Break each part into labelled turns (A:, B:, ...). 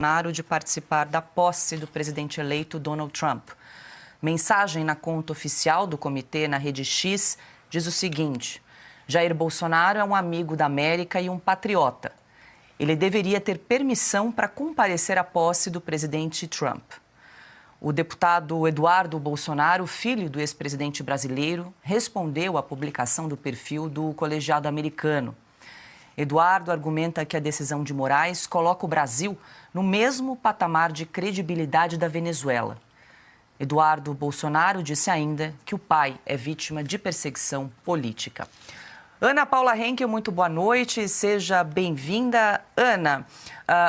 A: Bolsonaro de participar da posse do presidente eleito Donald Trump. Mensagem na conta oficial do comitê na Rede X diz o seguinte: Jair Bolsonaro é um amigo da América e um patriota. Ele deveria ter permissão para comparecer à posse do presidente Trump. O deputado Eduardo Bolsonaro, filho do ex-presidente brasileiro, respondeu à publicação do perfil do colegiado americano. Eduardo argumenta que a decisão de Moraes coloca o Brasil no mesmo patamar de credibilidade da Venezuela. Eduardo Bolsonaro disse ainda que o pai é vítima de perseguição política. Ana Paula Henkel, muito boa noite, seja bem-vinda. Ana,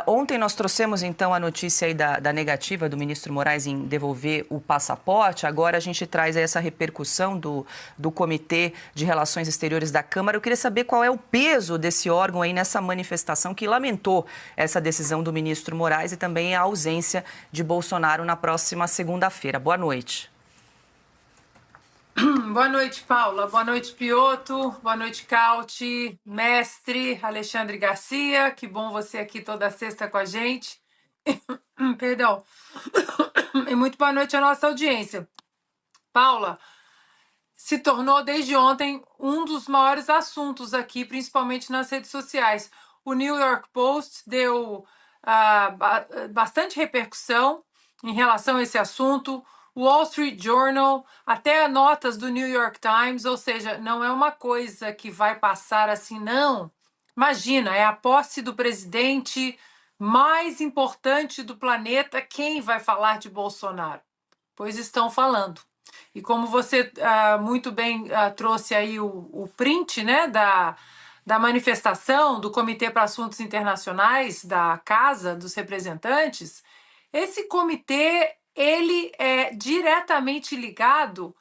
A: ontem nós trouxemos então a notícia aí da negativa do ministro Moraes em devolver o passaporte. Agora a gente traz essa repercussão do Comitê de Relações Exteriores da Câmara. Eu queria saber qual é o peso desse órgão aí nessa manifestação que lamentou essa decisão do ministro Moraes e também a ausência de Bolsonaro na próxima segunda-feira. Boa noite.
B: Boa noite, Paula. Boa noite, Pioto. Boa noite, Cauti, mestre Alexandre Garcia. Que bom você aqui toda sexta com a gente. Perdão. E muito boa noite à nossa audiência. Paula, se tornou desde ontem um dos maiores assuntos aqui, principalmente nas redes sociais. O New York Post deu bastante repercussão em relação a esse assunto. O Wall Street Journal, até notas do New York Times, ou seja, não é uma coisa que vai passar assim, não. Imagina, é a posse do presidente mais importante do planeta. Quem vai falar de Bolsonaro? Pois estão falando. E como você muito bem trouxe aí o print, né, da manifestação do Comitê para Assuntos Internacionais da Casa dos Representantes, esse comitê ele é diretamente ligado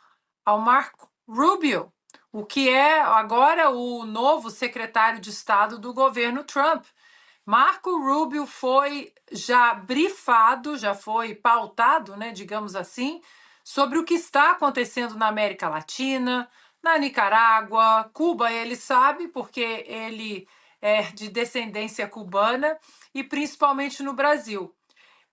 B: ao Marco Rubio, o que é agora o novo secretário de Estado do governo Trump. Marco Rubio foi já brifado, já foi pautado, né, digamos assim, sobre o que está acontecendo na América Latina, na Nicarágua, Cuba, ele sabe, porque ele é de descendência cubana, e principalmente no Brasil.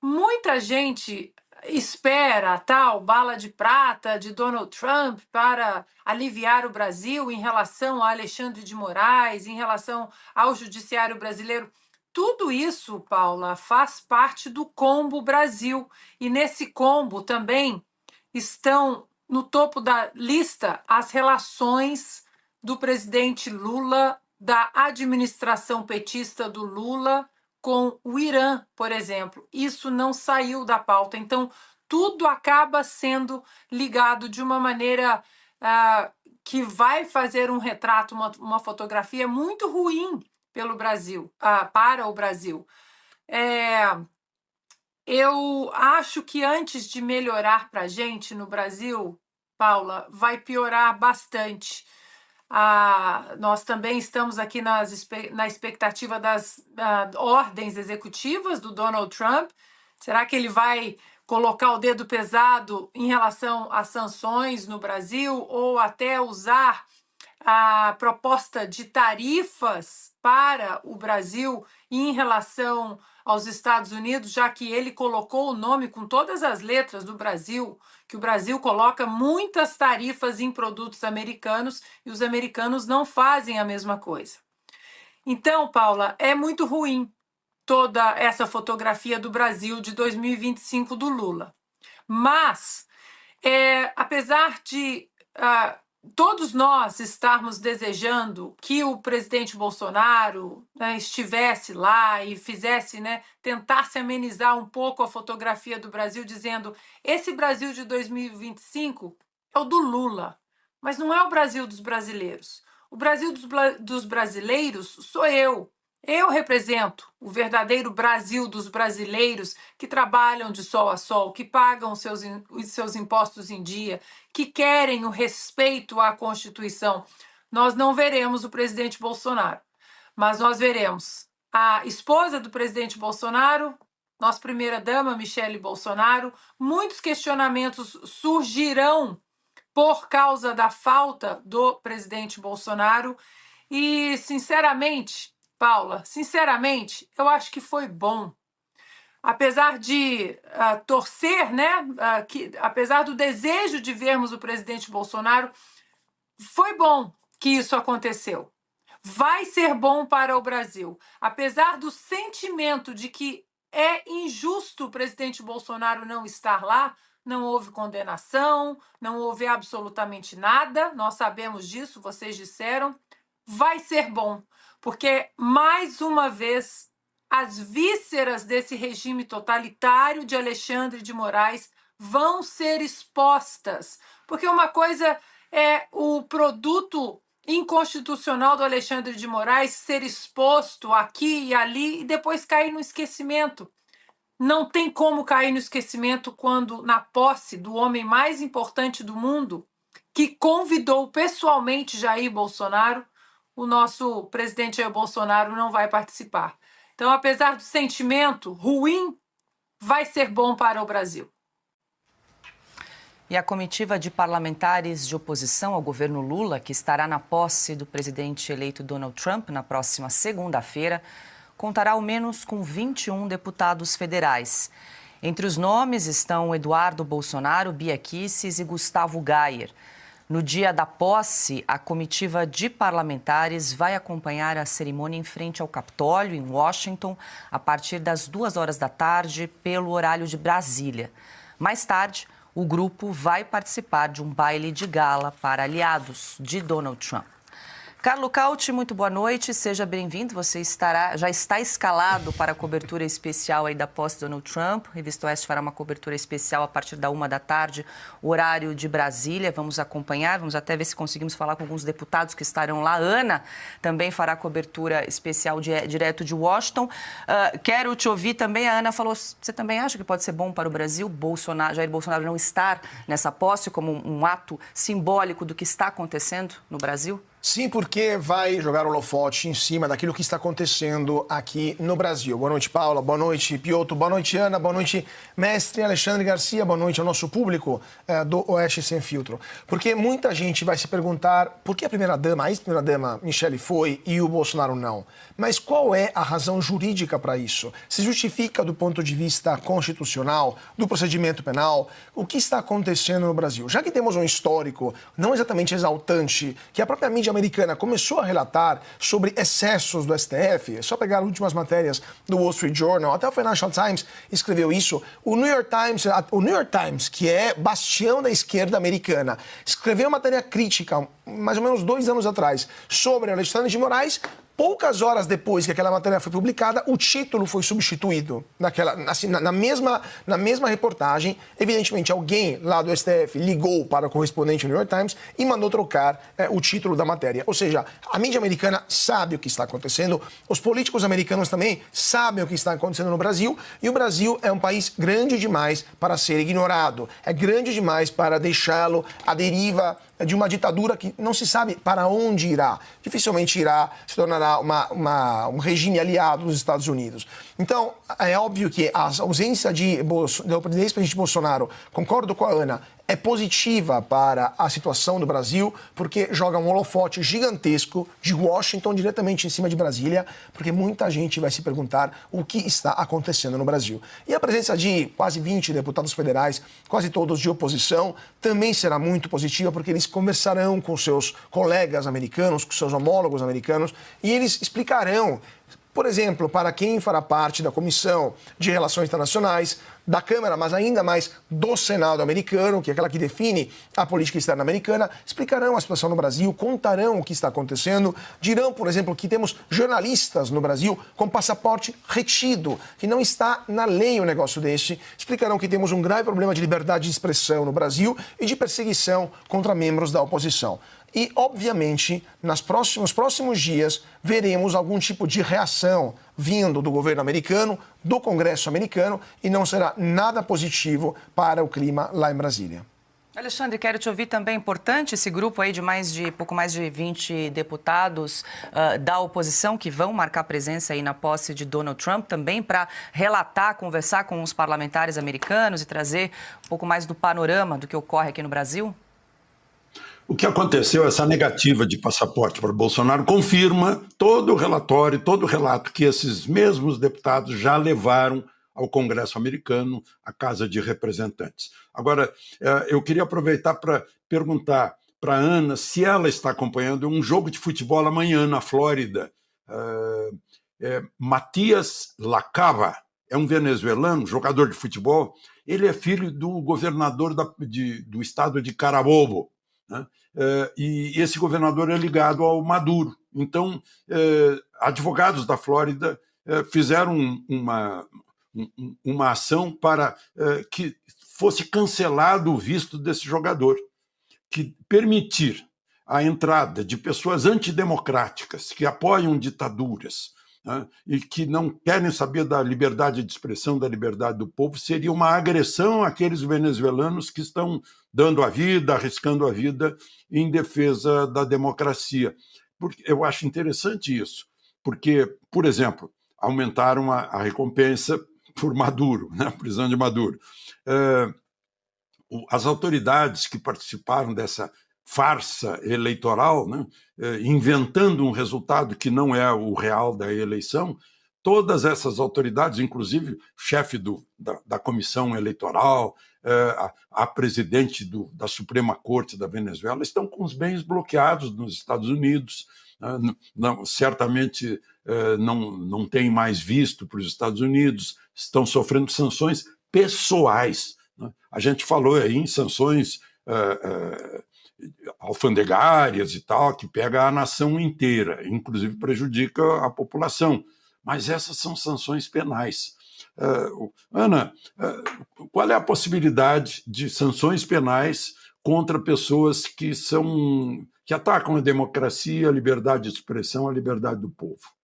B: Muita gente espera a tal bala de prata de Donald Trump para aliviar o Brasil em relação a Alexandre de Moraes, em relação ao judiciário brasileiro. Tudo isso, Paula, faz parte do combo Brasil. E nesse combo também estão no topo da lista as relações do presidente Lula, da administração petista do Lula, com o Irã, por exemplo. Isso não saiu da pauta. Então, tudo acaba sendo ligado de uma maneira que vai fazer um retrato, uma fotografia muito ruim pelo Brasil, para o Brasil. Eu acho que antes de melhorar para a gente no Brasil, Paula, vai piorar bastante. Nós também estamos aqui na expectativa das ordens executivas do Donald Trump. Será que ele vai colocar o dedo pesado em relação às sanções no Brasil ou até usar a proposta de tarifas para o Brasil em relação aos Estados Unidos, já que ele colocou o nome com todas as letras do Brasil, que o Brasil coloca muitas tarifas em produtos americanos e os americanos não fazem a mesma coisa. Então, Paula, é muito ruim toda essa fotografia do Brasil de 2025 do Lula. Mas, apesar de todos nós estarmos desejando que o presidente Bolsonaro, né, estivesse lá e fizesse, né, tentasse amenizar um pouco a fotografia do Brasil, dizendo: esse Brasil de 2025 é o do Lula, mas não é o Brasil dos brasileiros. O Brasil dos brasileiros sou eu. Eu represento o verdadeiro Brasil dos brasileiros que trabalham de sol a sol, que pagam os seus impostos em dia, que querem o respeito à Constituição. Nós não veremos o presidente Bolsonaro, mas nós veremos a esposa do presidente Bolsonaro, nossa primeira-dama, Michele Bolsonaro. Muitos questionamentos surgirão por causa da falta do presidente Bolsonaro e, sinceramente, Paula, eu acho que foi bom, apesar de torcer, né, apesar do desejo de vermos o presidente Bolsonaro, foi bom que isso aconteceu. Vai ser bom para o Brasil. Apesar do sentimento de que é injusto o presidente Bolsonaro não estar lá, não houve condenação, não houve absolutamente nada, nós sabemos disso, vocês disseram. Vai ser bom, porque, mais uma vez, as vísceras desse regime totalitário de Alexandre de Moraes vão ser expostas. Porque uma coisa é o produto inconstitucional do Alexandre de Moraes ser exposto aqui e ali e depois cair no esquecimento. Não tem como cair no esquecimento quando, na posse do homem mais importante do mundo, que convidou pessoalmente Jair Bolsonaro, o nosso presidente Jair Bolsonaro não vai participar. Então, apesar do sentimento ruim, vai ser bom para o Brasil.
A: E a comitiva de parlamentares de oposição ao governo Lula, que estará na posse do presidente eleito Donald Trump na próxima segunda-feira, contará ao menos com 21 deputados federais. Entre os nomes estão Eduardo Bolsonaro, Bia Kicis e Gustavo Gayer. No dia da posse, a comitiva de parlamentares vai acompanhar a cerimônia em frente ao Capitólio, em Washington, a partir das 2 horas da tarde, pelo horário de Brasília. Mais tarde, o grupo vai participar de um baile de gala para aliados de Donald Trump. Carlo Cauti, muito boa noite, seja bem-vindo. Você já está escalado para a cobertura especial aí da posse de Donald Trump. Revista Oeste fará uma cobertura especial a partir da 1 da tarde, horário de Brasília. Vamos acompanhar, vamos até ver se conseguimos falar com alguns deputados que estarão lá. Ana também fará cobertura especial direto de Washington. Quero te ouvir também. A Ana falou, você também acha que pode ser bom para o Brasil Jair Bolsonaro não estar nessa posse como um ato simbólico do que está acontecendo no Brasil?
C: Sim, porque vai jogar o holofote em cima daquilo que está acontecendo aqui no Brasil. Boa noite, Paula. Boa noite, Piotr. Boa noite, Ana. Boa noite, mestre Alexandre Garcia. Boa noite ao nosso público do Oeste Sem Filtro. Porque muita gente vai se perguntar por que a ex-primeira-dama Michele foi e o Bolsonaro não. Mas qual é a razão jurídica para isso? Se justifica do ponto de vista constitucional, do procedimento penal, o que está acontecendo no Brasil? Já que temos um histórico não exatamente exaltante, que a própria mídia americana começou a relatar sobre excessos do STF, é só pegar as últimas matérias do Wall Street Journal, até o Financial Times escreveu isso. O New York Times, que é bastião da esquerda americana, escreveu uma matéria crítica, mais ou menos 2 anos atrás, sobre Alexandre de Moraes. Poucas horas depois que aquela matéria foi publicada, o título foi substituído. Na mesma reportagem, evidentemente, alguém lá do STF ligou para o correspondente do New York Times e mandou trocar o título da matéria. Ou seja, a mídia americana sabe o que está acontecendo, os políticos americanos também sabem o que está acontecendo no Brasil, e o Brasil é um país grande demais para ser ignorado. É grande demais para deixá-lo à deriva de uma ditadura que não se sabe para onde irá. Dificilmente se tornará um regime aliado dos Estados Unidos. Então, é óbvio que a ausência do ex-presidente Bolsonaro, concordo com a Ana, é positiva para a situação do Brasil, porque joga um holofote gigantesco de Washington diretamente em cima de Brasília, porque muita gente vai se perguntar o que está acontecendo no Brasil. E a presença de quase 20 deputados federais, quase todos de oposição, também será muito positiva, porque eles conversarão com seus colegas americanos, com seus homólogos americanos, e eles explicarão, por exemplo, para quem fará parte da Comissão de Relações Internacionais, da Câmara, mas ainda mais do Senado americano, que é aquela que define a política externa americana, explicarão a situação no Brasil, contarão o que está acontecendo, dirão, por exemplo, que temos jornalistas no Brasil com passaporte retido, que não está na lei um negócio desse, explicarão que temos um grave problema de liberdade de expressão no Brasil e de perseguição contra membros da oposição. E, obviamente, nos próximos dias, veremos algum tipo de reação vindo do governo americano, do Congresso americano, e não será nada positivo para o clima lá em Brasília.
A: Alexandre, quero te ouvir também. Importante esse grupo aí de pouco mais de 20 deputados da oposição que vão marcar presença aí na posse de Donald Trump, também para relatar, conversar com os parlamentares americanos e trazer um pouco mais do panorama do que ocorre aqui no Brasil?
D: O que aconteceu, essa negativa de passaporte para o Bolsonaro, confirma todo o relatório, todo o relato que esses mesmos deputados já levaram ao Congresso americano, à Casa de Representantes. Agora, eu queria aproveitar para perguntar para a Ana se ela está acompanhando um jogo de futebol amanhã na Flórida. Matias Lacava é um venezuelano, jogador de futebol. Ele é filho do governador do estado de Carabobo, né? E esse governador é ligado ao Maduro. Então, advogados da Flórida fizeram uma ação para que fosse cancelado o visto desse jogador, que permitir a entrada de pessoas antidemocráticas que apoiam ditaduras, né, e que não querem saber da liberdade de expressão, da liberdade do povo, seria uma agressão àqueles venezuelanos que estão dando a vida, arriscando a vida em defesa da democracia. Porque eu acho interessante isso, porque, por exemplo, aumentaram a recompensa por Maduro, né, a prisão de Maduro. As autoridades que participaram dessa farsa eleitoral, né, inventando um resultado que não é o real da eleição, todas essas autoridades, inclusive o chefe da comissão eleitoral, a presidente da Suprema Corte da Venezuela, estão com os bens bloqueados nos Estados Unidos. Certamente não têm mais visto para os Estados Unidos, estão sofrendo sanções pessoais. A gente falou aí em sanções alfandegárias e tal, que pega a nação inteira, inclusive prejudica a população. Mas essas são sanções penais. Ana, qual é a possibilidade de sanções penais contra pessoas que atacam a democracia, a liberdade de expressão, a liberdade do povo?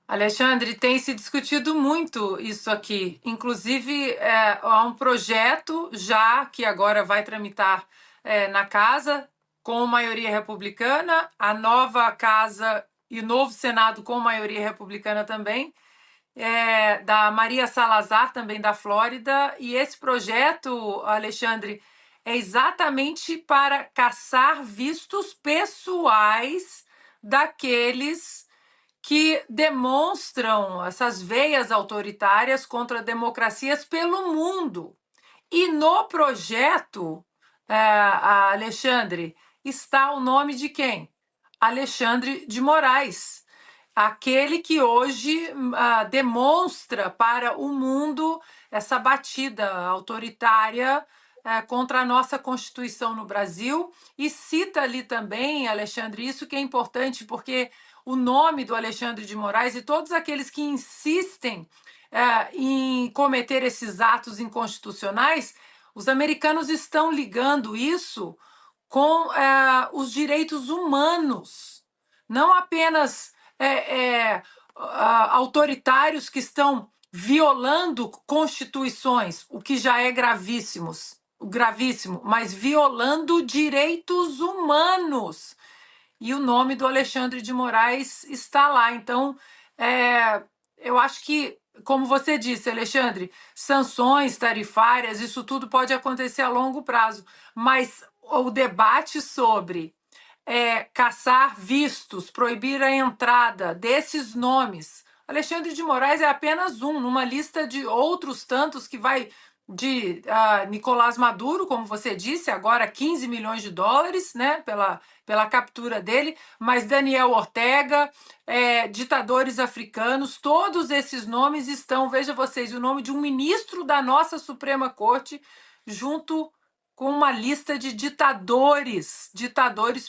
B: Alexandre, tem se discutido muito isso aqui. Inclusive, há um projeto já que agora vai tramitar na casa com maioria republicana, a nova casa e o novo Senado com maioria republicana também, da Maria Salazar, também da Flórida. E esse projeto, Alexandre, é exatamente para caçar vistos pessoais daqueles que demonstram essas veias autoritárias contra democracias pelo mundo. E no projeto, Alexandre, está o nome de quem? Alexandre de Moraes, aquele que hoje demonstra para o mundo essa batida autoritária contra a nossa Constituição no Brasil, e cita ali também, Alexandre, isso que é importante, porque o nome do Alexandre de Moraes e todos aqueles que insistem em cometer esses atos inconstitucionais, os americanos estão ligando isso com os direitos humanos, não apenas autoritários que estão violando constituições, o que já é gravíssimo, mas violando direitos humanos. E o nome do Alexandre de Moraes está lá. Então, eu acho que, como você disse, Alexandre, sanções tarifárias, isso tudo pode acontecer a longo prazo, mas o debate sobre caçar vistos, proibir a entrada desses nomes, Alexandre de Moraes é apenas um, numa lista de outros tantos que vai de Nicolás Maduro, como você disse, agora 15 milhões de dólares, né, pela captura dele, mas Daniel Ortega, ditadores africanos, todos esses nomes estão, veja vocês, o nome de um ministro da nossa Suprema Corte, junto com uma lista de ditadores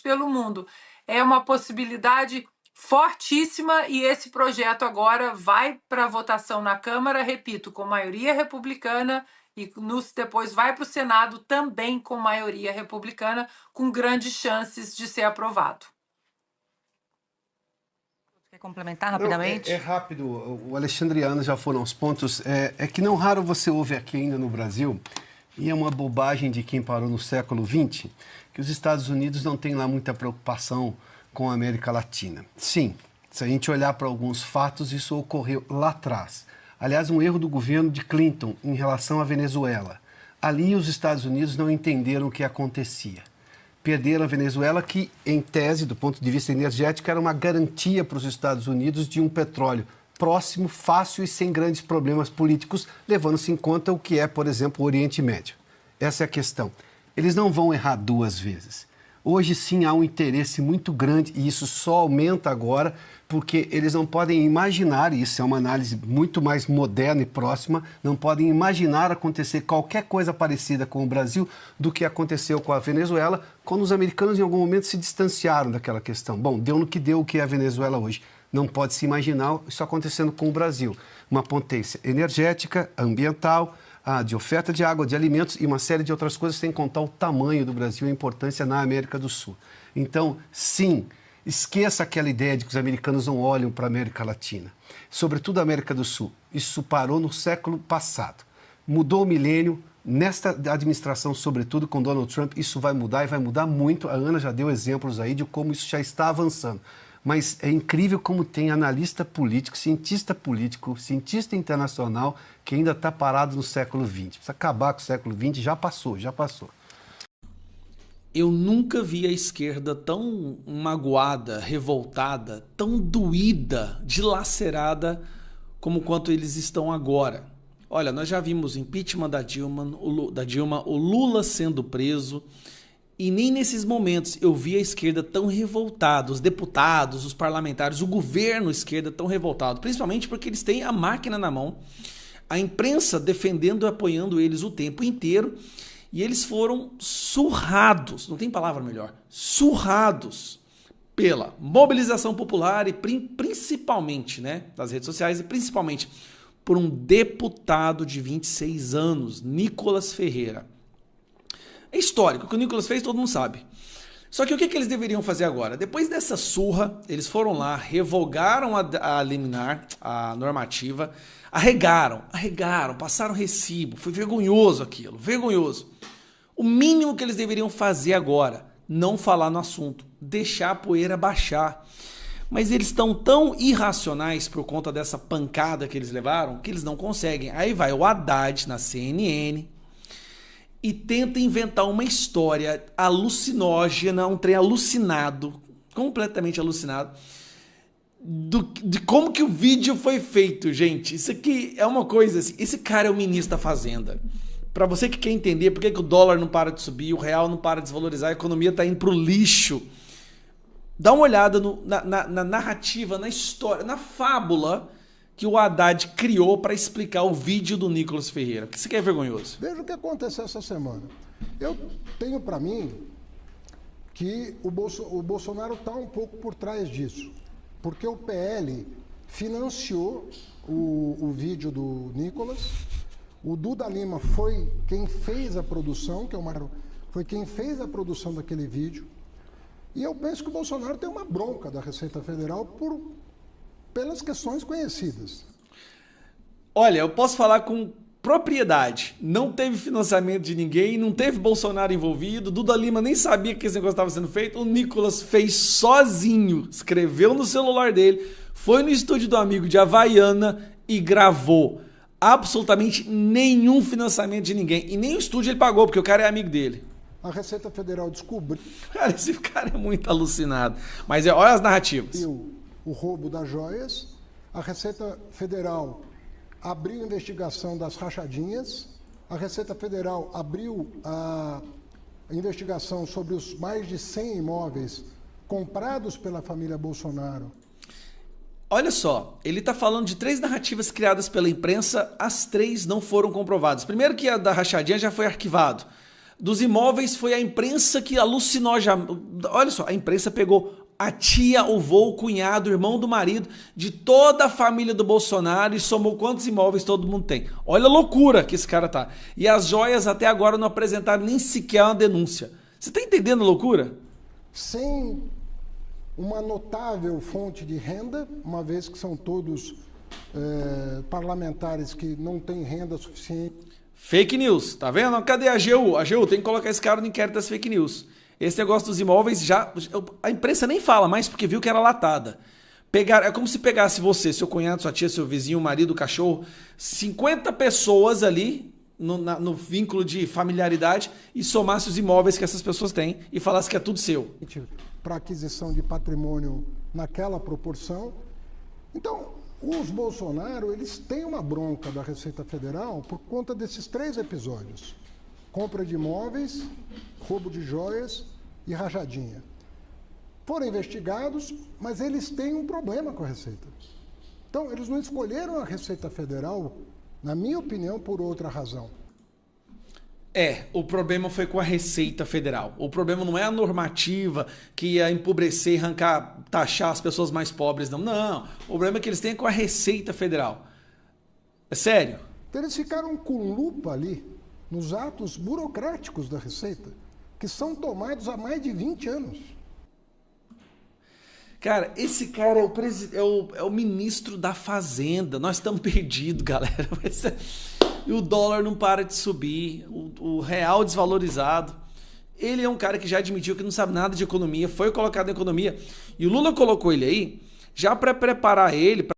B: pelo mundo. É uma possibilidade fortíssima e esse projeto agora vai para votação na Câmara, repito, com maioria republicana, e depois vai para o Senado também com maioria republicana, com grandes chances de ser aprovado.
A: Quer complementar rapidamente?
E: É rápido, o Alexandre e a Ana já foram aos pontos. É que não raro você ouve aqui ainda no Brasil, e é uma bobagem de quem parou no século XX, que os Estados Unidos não têm lá muita preocupação com a América Latina. Sim, se a gente olhar para alguns fatos, isso ocorreu lá atrás. Aliás, um erro do governo de Clinton em relação à Venezuela. Ali os Estados Unidos não entenderam o que acontecia. Perderam a Venezuela, que, em tese, do ponto de vista energético, era uma garantia para os Estados Unidos de um petróleo próximo, fácil e sem grandes problemas políticos, levando-se em conta o que é, por exemplo, o Oriente Médio. Essa é a questão. Eles não vão errar duas vezes. Hoje sim há um interesse muito grande e isso só aumenta agora porque eles não podem imaginar, e isso é uma análise muito mais moderna e próxima, não podem imaginar acontecer qualquer coisa parecida com o Brasil do que aconteceu com a Venezuela, quando os americanos em algum momento se distanciaram daquela questão. Bom, deu no que deu o que é a Venezuela hoje. Não pode se imaginar isso acontecendo com o Brasil. Uma potência energética, ambiental, de oferta de água, de alimentos e uma série de outras coisas, sem contar o tamanho do Brasil e a importância na América do Sul. Então, sim, esqueça aquela ideia de que os americanos não olham para a América Latina, sobretudo a América do Sul. Isso parou no século passado. Mudou o milênio, nesta administração, sobretudo com Donald Trump, isso vai mudar e vai mudar muito. A Ana já deu exemplos aí de como isso já está avançando. Mas é incrível como tem analista político, cientista internacional que ainda está parado no século XX. Precisa acabar com o século XX, já passou.
F: Eu nunca vi a esquerda tão magoada, revoltada, tão doída, dilacerada como quanto eles estão agora. Olha, nós já vimos impeachment da Dilma, o Lula sendo preso, e nem nesses momentos eu vi a esquerda tão revoltada, os deputados, os parlamentares, o governo esquerda tão revoltado, principalmente porque eles têm a máquina na mão, a imprensa defendendo e apoiando eles o tempo inteiro, e eles foram surrados, não tem palavra melhor, surrados pela mobilização popular e principalmente, né, das redes sociais, e principalmente por um deputado de 26 anos, Nicolas Ferreira. É histórico, o que o Nicolas fez todo mundo sabe. Só que o que eles deveriam fazer agora? Depois dessa surra, eles foram lá, revogaram a liminar, a normativa, arregaram, passaram recibo, foi vergonhoso aquilo, vergonhoso. O mínimo que eles deveriam fazer agora, não falar no assunto, deixar a poeira baixar. Mas eles estão tão irracionais por conta dessa pancada que eles levaram, que eles não conseguem. Aí vai o Haddad na CNN e tenta inventar uma história alucinógena, um trem alucinado, completamente alucinado, de como que o vídeo foi feito, gente. Isso aqui é uma coisa assim, esse cara é o ministro da Fazenda. Para você que quer entender por que o dólar não para de subir, o real não para de desvalorizar, a economia está indo pro lixo, dá uma olhada na narrativa, na história, na fábula que o Haddad criou para explicar o vídeo do Nicolas Ferreira. Isso aqui é vergonhoso.
G: Veja o que aconteceu essa semana. Eu tenho para mim que o Bolsonaro está um pouco por trás disso, porque o PL financiou o vídeo do Nicolas, o Duda Lima foi quem fez a produção, foi quem fez a produção daquele vídeo, e eu penso que o Bolsonaro tem uma bronca da Receita Federal pelas questões conhecidas.
F: Olha, eu posso falar com propriedade. Não teve financiamento de ninguém, não teve Bolsonaro envolvido, Duda Lima nem sabia que esse negócio estava sendo feito, o Nicolas fez sozinho, escreveu no celular dele, foi no estúdio do amigo de Havaiana e gravou. Absolutamente nenhum financiamento de ninguém. E nem o estúdio ele pagou, porque o cara é amigo dele.
G: A Receita Federal descobriu...
F: Cara, esse cara é muito alucinado. Mas olha as narrativas.
G: O roubo das joias, a Receita Federal abriu a investigação das rachadinhas, a Receita Federal abriu a investigação sobre os mais de 100 imóveis comprados pela família Bolsonaro.
F: Olha só, ele está falando de 3 narrativas criadas pela imprensa, as 3 não foram comprovadas. Primeiro que a da rachadinha já foi arquivado. Dos imóveis foi a imprensa que alucinou já. Olha só, a imprensa pegou a tia, o vô, o cunhado, o irmão do marido, de toda a família do Bolsonaro e somou quantos imóveis todo mundo tem. Olha a loucura que esse cara tá. E as joias até agora não apresentaram nem sequer uma denúncia. Você tá entendendo a loucura?
G: Sem uma notável fonte de renda, uma vez que são todos parlamentares que não têm renda suficiente.
F: Fake news, tá vendo? Cadê a AGU? A AGU tem que colocar esse cara no inquérito das fake news. Esse negócio dos imóveis já... A imprensa nem fala mais porque viu que era latada. É como se pegasse você, seu cunhado, sua tia, seu vizinho, o marido, o cachorro, 50 pessoas ali no vínculo de familiaridade e somasse os imóveis que essas pessoas têm e falasse que é tudo seu.
G: Para aquisição de patrimônio naquela proporção. Então, Os Bolsonaro, eles têm uma bronca da Receita Federal por conta desses 3 episódios. Compra de imóveis, roubo de joias e rachadinha. Foram investigados, mas eles têm um problema com a Receita. Então, eles não escolheram a Receita Federal, na minha opinião, por outra razão.
F: O problema foi com a Receita Federal. O problema não é a normativa que ia empobrecer, arrancar, taxar as pessoas mais pobres, não. Não, o problema é que eles têm com a Receita Federal. É sério.
G: Então, eles ficaram com lupa ali nos atos burocráticos da Receita, que são tomados há mais de 20 anos.
F: Cara, esse cara é o ministro da Fazenda. Nós estamos perdidos, galera. E o dólar não para de subir, o real desvalorizado. Ele é um cara que já admitiu que não sabe nada de economia, foi colocado na economia. E o Lula colocou ele aí já para preparar ele